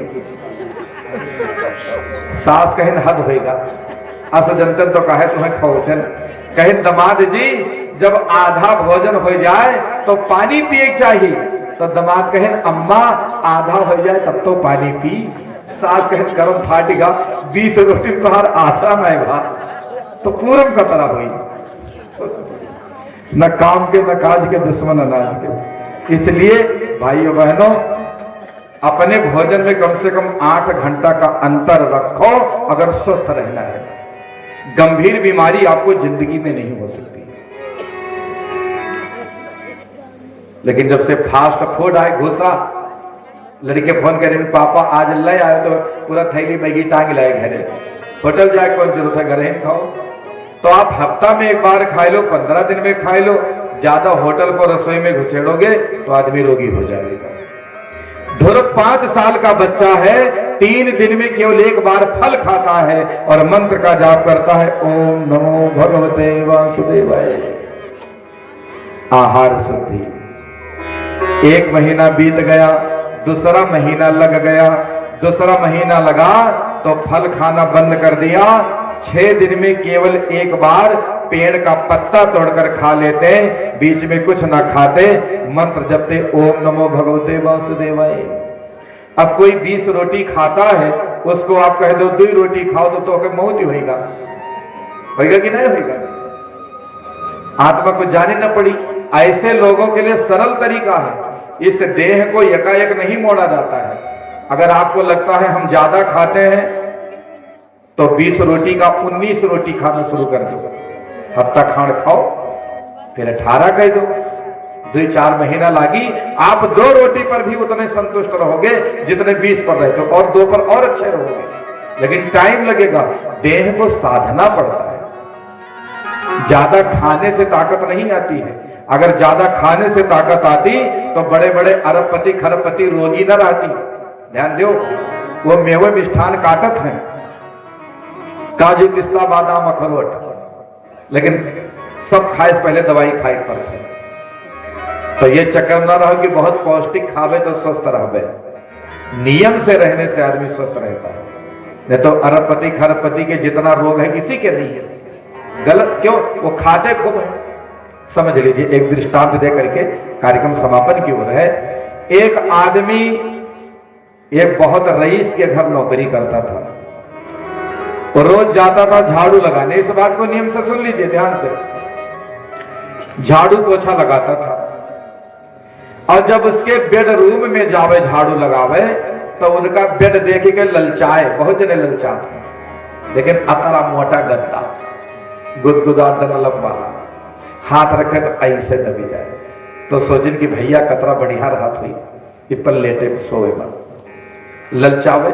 सास कहे हद होगा, अस जनतन तो कहे तुम्हें खौतन। कहे दामाद जी जब आधा भोजन हो जाए तो पानी पिए चाहिए। तो दामाद कहे अम्मा आधा हो जाए तब तो पानी पी। सास कहे गरम फाटेगा, 20 रोटी तुम्हार आधा नहीं भा तो पूरम का तरह हुई। न काम के न काज के, दुश्मन अनाज के। इसलिए भाइयों बहनों, अपने भोजन में कम से कम 8 घंटा का अंतर रखो अगर स्वस्थ रहना है। गंभीर बीमारी आपको जिंदगी में नहीं हो सकती। लेकिन जब से फास्ट फूड आए घुसा, लड़के फोन करे पापा आज ले आए तो पूरा थैली बैगी टांग लाए घरे, होटल जाए कौन जरूरत है, घरे खाओ। तो आप हफ्ता में एक बार खा लो, 15 दिन में खा लो, ज्यादा होटल को रसोई में घुसेड़ोगे तो आदमी रोगी हो जाएगा। ध्रुव 5 साल का बच्चा है, 3 दिन में केवल एक बार फल खाता है और मंत्र का जाप करता है, ओम नमो भगवते वासुदेवाय। आहार शुद्धि। 1 महीना बीत गया, दूसरा महीना लग गया, दूसरा महीना लगा तो फल खाना बंद कर दिया। 6 दिन में केवल एक बार पेड़ का पत्ता तोड़कर खा लेते, बीच में कुछ ना खाते, मंत्र जपते, ओम नमो भगवते वासुदेवाय। अब कोई 20 रोटी खाता है, उसको आप कह दो 2 रोटी खाओ तो मौत ही होगा कि नहीं होगा? आत्मा को जाने न पड़ी। ऐसे लोगों के लिए सरल तरीका है, इस देह को एकाएक नहीं मोड़ा जाता है। अगर आपको लगता है हम ज्यादा खाते हैं तो 20 रोटी का 19 रोटी खाना शुरू कर दो, हफ्ता खांड खाओ, फिर 18 कह दो, 2-4 महीना लागी, आप 2 रोटी पर भी उतने संतुष्ट रहोगे जितने 20 पर रहते हो, और 2 पर और अच्छे रहोगे। लेकिन टाइम लगेगा, देह को साधना पड़ता है। ज्यादा खाने से ताकत नहीं आती है। अगर ज्यादा खाने से ताकत आती तो बड़े बड़े अरबपति खरबपति रोगी न रहती। ध्यान दो, वो मेवे मिष्ठान काटत हैं, काजू पिस्ता बादाम अखरोट, लेकिन सब खाए से पहले दवाई खाए पड़ते। तो ये चक्कर ना रहो कि बहुत पौष्टिक खावे तो स्वस्थ रहे। नियम से रहने से आदमी स्वस्थ रहता है, नहीं तो अरबपति खरबपति के जितना रोग है किसी के नहीं है। गलत क्यों? वो खाते खूब है। समझ लीजिए, एक दृष्टांत दे करके कार्यक्रम समापन की ओर है। एक आदमी एक बहुत रईस के घर नौकरी करता था, रोज जाता था झाड़ू लगाने। इस बात को नियम से सुन लीजिए ध्यान से। झाड़ू पोछा लगाता था, और जब उसके बेडरूम में जावे झाड़ू लगावे तो उनका बेड देख के ललचाए, बहुत जने ललचाते, लेकिन अतरा मोटा गद्दा, गुदगुदा डनलप वाला, हाथ रखे तो ऐसे दबी जाए, तो सोचिन कि भैया कतरा बढ़िया राहत हुई, पिपल लेटे सोए बन ललचावे।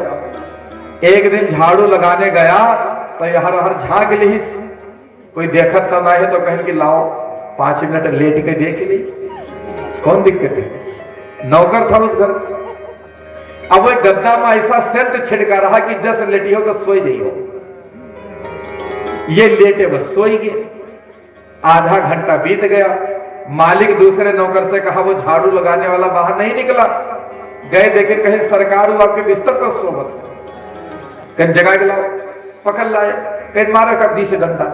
एक दिन झाड़ू लगाने गया तो हर हर झांक ली, कोई देखत तो ना है, तो कहें कि लाओ 5 मिनट लेट के देख ली, कौन दिक्कत है? नौकर था उस घर। अब वह गद्दा में ऐसा सेंट छिड़का रहा कि जस लेटी हो तो सोई जाइए हो। ये लेटे बस सोई गए। आधा घंटा बीत गया, मालिक दूसरे नौकर से कहा वो झाड़ू लगाने वाला बाहर नहीं निकला। गए देखे, कहे सरकार वो आपके बिस्तर पर सो मत, कहीं जगा के लाओ, पकड़ लाए, कहीं मारा कर 20 डंडा,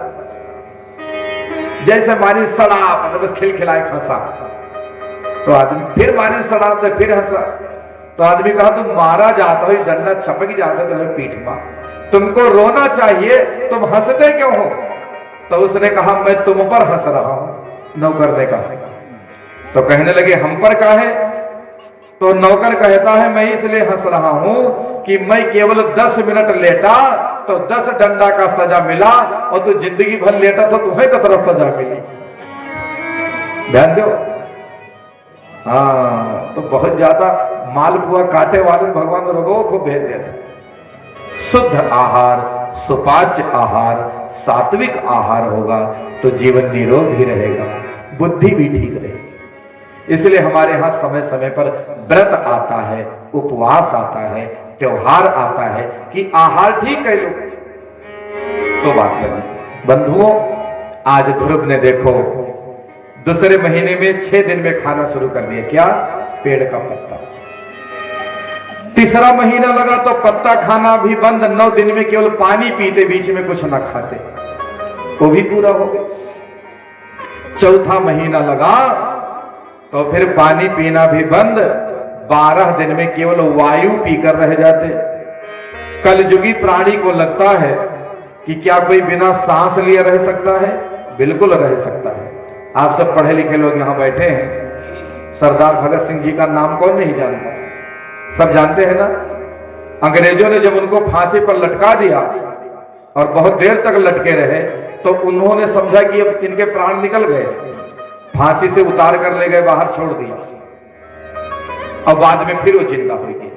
जैसे मारी सड़ा, मतलब बस खिलखिलाए खसा। तो आदमी फिर मारी सड़ा, तो फिर हंसा। तो आदमी कहा तुम मारा जाता हो, डंडा छपक जाता है तुम्हें पीठ में, तुमको रोना चाहिए, तुम हंसते क्यों हो? तो उसने कहा मैं तुम पर हंस रहा हूं। नौकर ने कहा, तो कहने लगे हम पर काहे? तो नौकर कहता है मैं इसलिए हंस रहा हूं कि मैं केवल 10 मिनट लेटा तो 10 डंडा का सजा मिला, और तू जिंदगी भर लेटा तो तुम्हें तो तरह सजा मिली। ध्यान दो। हाँ, तो बहुत ज्यादा मालपुआ काटे वाले भगवान रोगों को भेज देते। शुद्ध आहार, सुपाच्य आहार, सात्विक आहार होगा तो जीवन निरोग ही रहेगा, बुद्धि भी ठीक रहेगी। इसलिए हमारे यहां समय समय पर व्रत आता है, उपवास आता है, त्योहार आता है कि आहार ठीक कर लो तो बात लगी। बंधुओं, आज ध्रुव ने देखो दूसरे महीने में 6 दिन में खाना शुरू कर दिया। क्या? पेड़ का पत्ता। तीसरा महीना लगा तो पत्ता खाना भी बंद, 9 दिन में केवल पानी पीते, बीच में कुछ ना खाते, वो भी पूरा हो गया। चौथा महीना लगा तो फिर पानी पीना भी बंद, 12 दिन में केवल वायु पीकर रह जाते। कलयुगी प्राणी को लगता है कि क्या कोई बिना सांस लिए रह सकता है? बिल्कुल रह सकता है। आप सब पढ़े लिखे लोग यहां बैठे हैं, सरदार भगत सिंह जी का नाम कौन नहीं जानता? सब जानते हैं ना, अंग्रेजों ने जब उनको फांसी पर लटका दिया और बहुत देर तक लटके रहे, तो उन्होंने समझा कि अब इनके प्राण निकल गए, फांसी से उतार कर ले गए, बाहर छोड़ दिया। और बाद में फिर वो जिंदा हुई थी।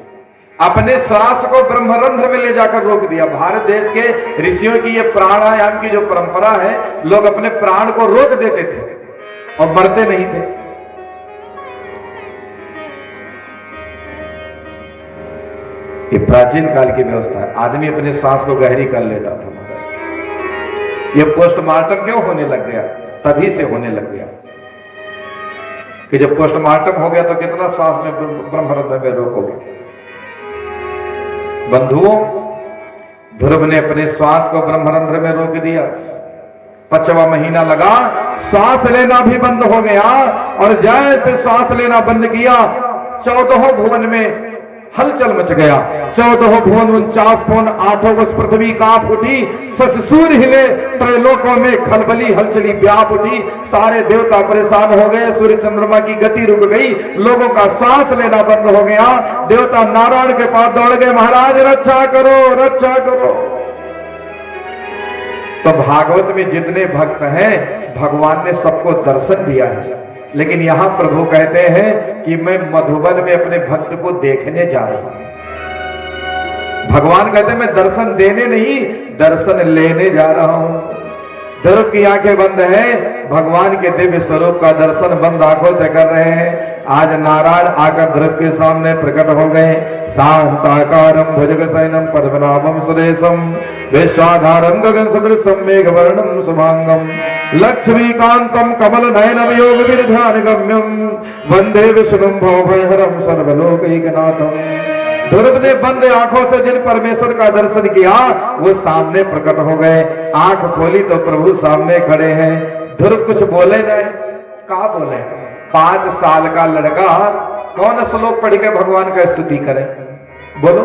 अपने श्वास को ब्रह्मरंध्र में ले जाकर रोक दिया। भारत देश के ऋषियों की ये प्राणायाम की जो परंपरा है, लोग अपने प्राण को रोक देते थे और मरते नहीं थे। ये प्राचीन काल की व्यवस्था है। आदमी अपने श्वास को गहरी कर लेता था। ये पोस्टमार्टम क्यों होने लग गया? तभी से होने लग गया कि जब पोस्टमार्टम हो गया तो कितना श्वास में ब्रह्मरंध्र में रोकोगे। बंधुओं, ध्रुव ने अपने श्वास को ब्रह्मरंध्र में रोक दिया। 5वां महीना लगा, श्वास लेना भी बंद हो गया, और जैसे श्वास लेना बंद किया, 14 भुवन में हलचल मच गया। 14 भुवन 49 भुवन 8 कोस पृथ्वी कांप उठी, ससुर हिले, त्रैलोकों में खलबली हलचली व्याप उठी। सारे देवता परेशान हो गए, सूर्य चंद्रमा की गति रुक गई, लोगों का सांस लेना बंद हो गया। देवता नारायण के पास दौड़ गए, महाराज रक्षा करो, रक्षा करो। तो भागवत में जितने भक्त हैं, भगवान ने सबको दर्शन दिया है, लेकिन यहां प्रभु कहते हैं कि मैं मधुबन में अपने भक्त को देखने जा रहा हूं। भगवान कहते हैं मैं दर्शन देने नहीं, दर्शन लेने जा रहा हूं। ध्रुव की आंखें बंद हैं, भगवान के दिव्य स्वरूप का दर्शन बंद आंखों से कर रहे हैं। आज नारायण आकर ध्रुव के सामने प्रकट हो गए। शांताकारं भुजगशयनं पद्मनाभं सुरेशं विश्वाधारं गगन सदृशं मेघवर्णं शुभांगं लक्ष्मीकांतं कमलनयनं योगविरध्यानगम्यं वंदे विष्णुं भवभयहरं सर्वलोकैकनाथं। ध्रुव ने बंद आंखों से जिन परमेश्वर का दर्शन किया, वो सामने प्रकट हो गए। आंख खोली तो प्रभु सामने खड़े हैं। ध्रुव कुछ बोले नहीं, कहा बोले? 5 साल का लड़का कौन श्लोक पढ़ के भगवान का स्तुति करे? बोलो।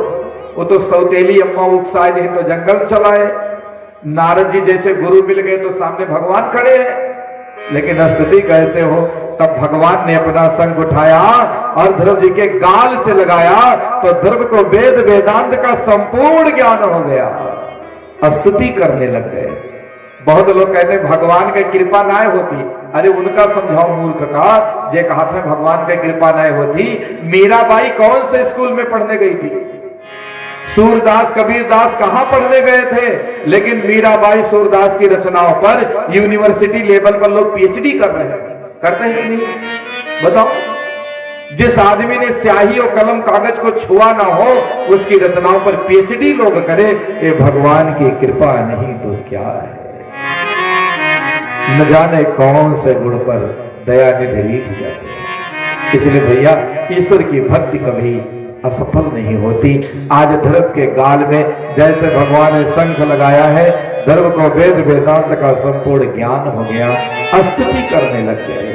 वो तो सौतेली अम्मा उत्साह जी तो जंगल चलाए, नारद जी जैसे गुरु मिल गए तो सामने भगवान खड़े हैं, लेकिन स्तुति कैसे हो? तब भगवान ने अपना शंख उठाया और ध्रुव जी के गाल से लगाया, तो ध्रुव को वेद वेदांत का संपूर्ण ज्ञान हो गया। स्तुति करने लग गए। बहुत लोग कहते हैं भगवान की कृपा ना होती। अरे उनका समझाओ मूर्ख का, जे कहा था भगवान की कृपा ना होती। मीराबाई कौन से स्कूल में पढ़ने गई थी? सूरदास कबीरदास कहां पढ़ने गए थे? लेकिन मीराबाई सूरदास की रचनाओं पर यूनिवर्सिटी लेवल पर लोग पीएचडी कर रहे हैं। करते हैं कि नहीं? बताओ। जिस आदमी ने स्याही और कलम कागज को छुआ ना हो, उसकी रचनाओं पर पीएचडी लोग करे। ये भगवान की कृपा नहीं तो क्या है? न जाने कौन से गुण पर दया निधि लीठ जाती है। इसलिए भैया, ईश्वर की भक्ति कभी असफल नहीं होती। आज ध्रुव के गाल में जैसे भगवान ने शंख लगाया है, ध्रुव को वेद वेदांत का संपूर्ण ज्ञान हो गया। स्तुति करने लग गए।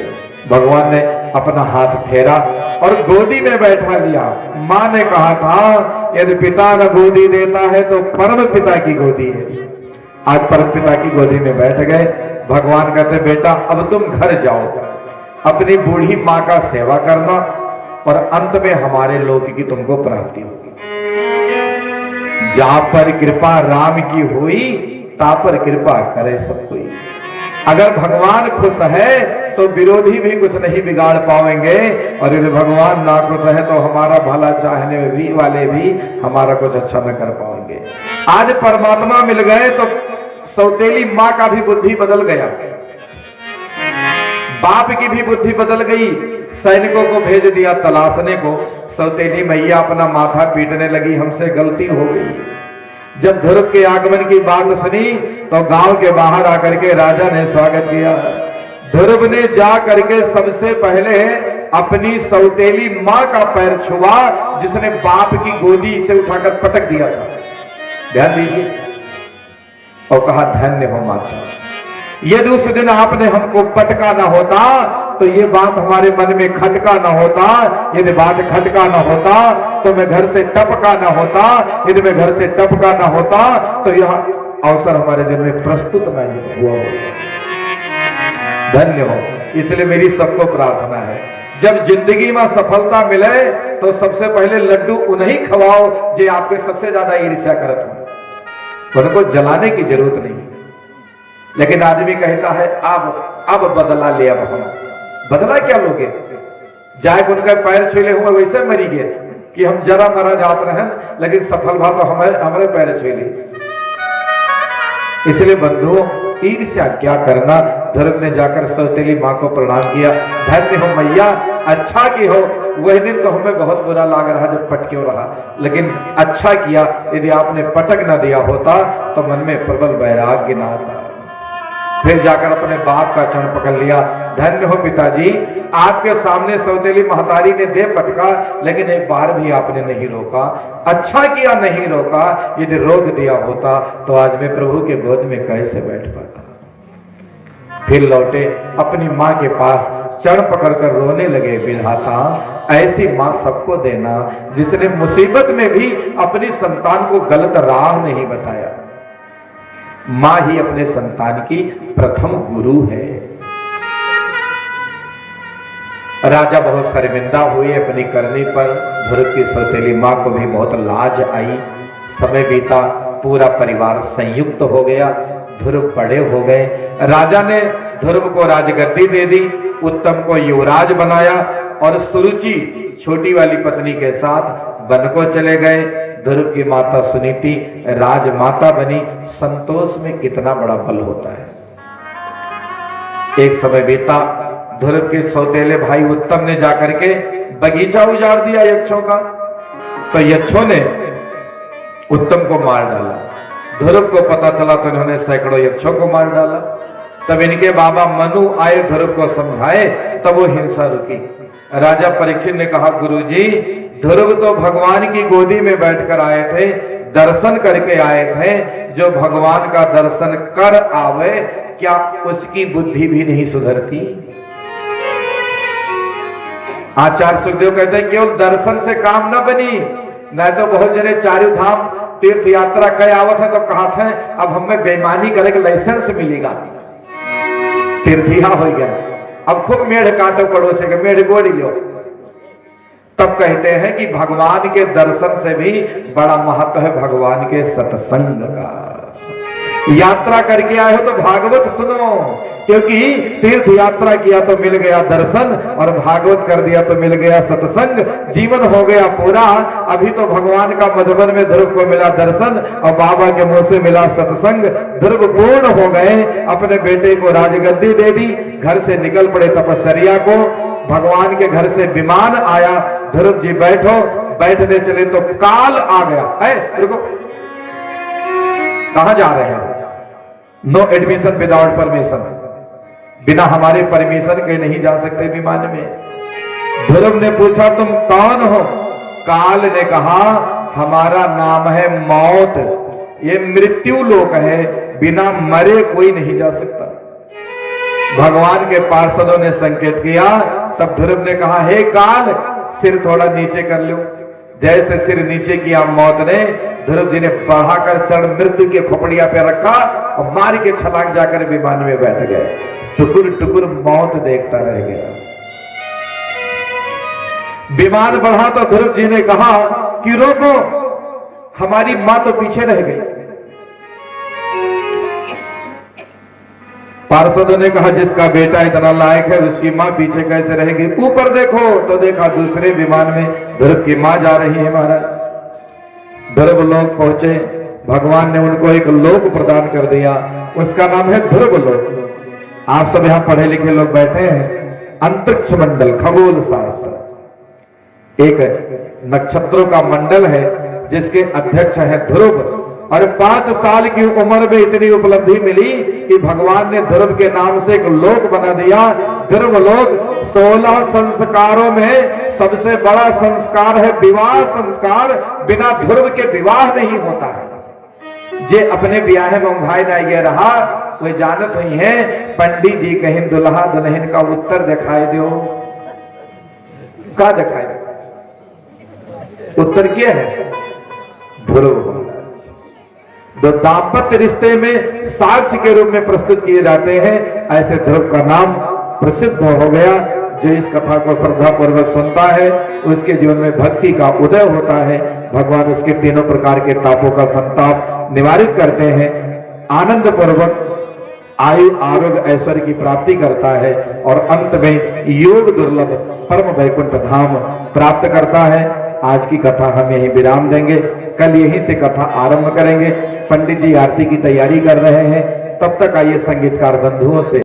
भगवान ने अपना हाथ फेरा और गोदी में बैठा लिया। मां ने कहा था यदि पिता न गोदी देता है तो परम पिता की गोदी है। आज परम पिता की गोदी में बैठ गए। भगवान कहते बेटा अब तुम घर जाओ, अपनी बूढ़ी मां का सेवा करना, और अंत में हमारे लोक की तुमको प्राप्ति होगी। जहां पर कृपा राम की हुई, ता पर कृपा करे सब कोई। अगर भगवान खुश है तो विरोधी भी कुछ नहीं बिगाड़ पाएंगे, और यदि भगवान ना खुश है तो हमारा भला चाहने भी वाले भी हमारा कुछ अच्छा न कर पाएंगे। आज परमात्मा मिल गए तो सौतेली मां का भी बुद्धि बदल गया, बाप की भी बुद्धि बदल गई। सैनिकों को भेज दिया तलाशने को। सौतेली मैया अपना माथा पीटने लगी, हमसे गलती हो गई। जब ध्रुव के आगमन की बात सुनी तो गांव के बाहर आकर के राजा ने स्वागत किया। ध्रुव ने जा करके सबसे पहले अपनी सौतेली मां का पैर छुआ, जिसने बाप की गोदी से उठाकर पटक दिया था। ध्यान दीजिए। और कहा धन्य हो माता, यदि उस दिन आपने हमको पटका ना होता तो ये बात हमारे मन में खटका ना होता। यदि बात खटका ना होता तो मैं घर से टपका ना होता। यदि मैं घर से टपका ना होता तो यह अवसर हमारे जीवन में प्रस्तुत नहीं हुआ होता। धन्य हो। इसलिए मेरी सबको प्रार्थना है, जब जिंदगी में सफलता मिले तो सबसे पहले लड्डू उन्हें खवाओ जो आपके सबसे ज्यादा ईर्ष्या करत हो, उनको जलाने की जरूरत नहीं। लेकिन आदमी कहता है अब बदला ले, अब हम बदला क्या लोगे, जाए उनका पैर छीले हुए वैसे मरी गए कि हम जरा मरा जाते रहे, लेकिन सफल भा तो हमारे पैर छीले। इसलिए बंधुओं, ईर्ष्या क्या करना। ध्रुव ने जाकर सौतेली माँ को प्रणाम किया, धन्य हो मैया, अच्छा की हो। वह दिन तो हमें बहुत बुरा लग रहा जब पटक्यों रहा, लेकिन अच्छा किया, यदि आपने पटक न दिया होता तो मन में प्रबल वैराग्य न आता। फिर जाकर अपने बाप का चरण पकड़ लिया, धन्य हो पिताजी, आपके सामने सौतेली महतारी ने दे पटका, लेकिन एक बार भी आपने नहीं रोका, अच्छा किया नहीं रोका। यदि रोक दिया होता तो आज मैं प्रभु के गोद में कैसे बैठ पाता। फिर लौटे अपनी माँ के पास, चरण पकड़कर रोने लगे, विधाता ऐसी माँ सबको देना जिसने मुसीबत में भी अपनी संतान को गलत राह नहीं बताया। माँ ही अपने संतान की प्रथम गुरु है। राजा बहुत शर्मिंदा हुए अपनी करनी पर। ध्रुव की सौतेली माँ को भी बहुत लाज आई। समय बीता, पूरा परिवार संयुक्त हो गया, ध्रुव बड़े हो गए। राजा ने ध्रुव को राजगद्दी दे दी, उत्तम को युवराज बनाया और सुरुचि छोटी वाली पत्नी के साथ वन को चले गए। ध्रुव की माता सुनीति राजमाता बनी। संतोष में कितना बड़ा बल होता है। एक समय बीता, ध्रुव के सौतेले भाई उत्तम ने जाकर के बगीचा उजाड़ दिया यक्षों का, तो यक्षों ने उत्तम को मार डाला। ध्रुव को पता चला तो इन्होंने सैकड़ों यक्षों को मार डाला। तब इनके बाबा मनु आए, ध्रुव को समझाए, तब वो हिंसा रुकी। राजा परीक्षित ने कहा, गुरुजी, ध्रुव तो भगवान की गोदी में बैठकर आए थे, दर्शन करके आए थे। जो भगवान का दर्शन कर आवे, क्या उसकी बुद्धि भी नहीं सुधरती? आचार्य सुखदेव कहते हैं केवल दर्शन से काम न बनी, न तो बहुत जने चारों धाम तीर्थ यात्रा कई आवत है, तब कहा था अब हमें बेईमानी करे के लाइसेंस मिलेगा, तीर्थिया हो गया, अब खूब मेढ़ काटो पड़ोसे के, मेढ़ गोड़ी लो। तब कहते हैं कि भगवान के दर्शन से भी बड़ा महत्व है भगवान के सत्संग का। यात्रा करके आए हो तो भागवत सुनो, क्योंकि तीर्थ यात्रा किया तो मिल गया दर्शन, और भागवत कर दिया तो मिल गया सत्संग, जीवन हो गया पूरा। अभी तो भगवान का मधुबन में ध्रुव को मिला दर्शन और बाबा के मुंह से मिला सत्संग, ध्रुव पूर्ण हो गए। अपने बेटे को राजगद्दी दे दी, घर से निकल पड़े तपस्या को। भगवान के घर से विमान आया, ध्रुव जी बैठो, बैठने चले तो काल आ गया, है रुको, कहां जा रहे हैं? नो एडमिशन विदाउट परमिशन, बिना हमारे परमिशन के नहीं जा सकते विमान में। ध्रुव ने पूछा तुम कौन हो? काल ने कहा हमारा नाम है मौत, ये मृत्यु लोक है, बिना मरे कोई नहीं जा सकता। भगवान के पार्षदों ने संकेत किया, तब ध्रुव ने कहा हे काल, सिर थोड़ा नीचे कर लो। जैसे सिर नीचे किया मौत ने, ध्रुव जी ने बढ़ाकर चरण मृत्यु के खोपड़िया पे रखा और मार के छलांग जाकर विमान में बैठ गए। टुकुर टुकुर मौत देखता रह गया। विमान बढ़ा तो ध्रुव जी ने कहा कि रोको, हमारी मां तो पीछे रह गई। पार्षदों ने कहा जिसका बेटा इतना लायक है उसकी मां पीछे कैसे रहेगी? ऊपर देखो तो देखा दूसरे विमान में ध्रुव की मां जा रही है। महाराज ध्रुव लोक पहुंचे, भगवान ने उनको एक लोक प्रदान कर दिया, उसका नाम है ध्रुव लोक। आप सब यहां पढ़े लिखे लोग बैठे हैं। अंतरिक्ष मंडल, खगोल शास्त्र, एक नक्षत्रों का मंडल है जिसके अध्यक्ष है ध्रुव। और 5 साल की उम्र में इतनी उपलब्धि मिली कि भगवान ने ध्रुव के नाम से एक लोक बना दिया, ध्रुव लोक। 16 संस्कारों में सबसे बड़ा संस्कार है विवाह संस्कार। बिना ध्रुव के विवाह नहीं होता है। जे अपने ब्याह में भाई ना गया रहा, वो जानत हुई है पंडित जी कहीं दुल्हा दुल्हन का उत्तर दिखाई दो, क्या दिखाई दो? उत्तर क्या है? ध्रुव। जो दाम्पत्य रिश्ते में साक्ष्य के रूप में प्रस्तुत किए जाते हैं, ऐसे ध्रुव का नाम प्रसिद्ध हो गया। जो इस कथा को श्रद्धा पूर्वक सुनता है उसके जीवन में भक्ति का उदय होता है। भगवान उसके तीनों प्रकार के तापों का संताप निवारित करते हैं, आनंद पूर्वक आयु आरोग्य ऐश्वर्य की प्राप्ति करता है और अंत में योग दुर्लभ परम वैकुंठ धाम प्राप्त करता है। आज की कथा हम यही विराम देंगे, कल यहीं से कथा आरंभ करेंगे। पंडित जी आरती की तैयारी कर रहे हैं, तब तक आइए संगीतकार बंधुओं से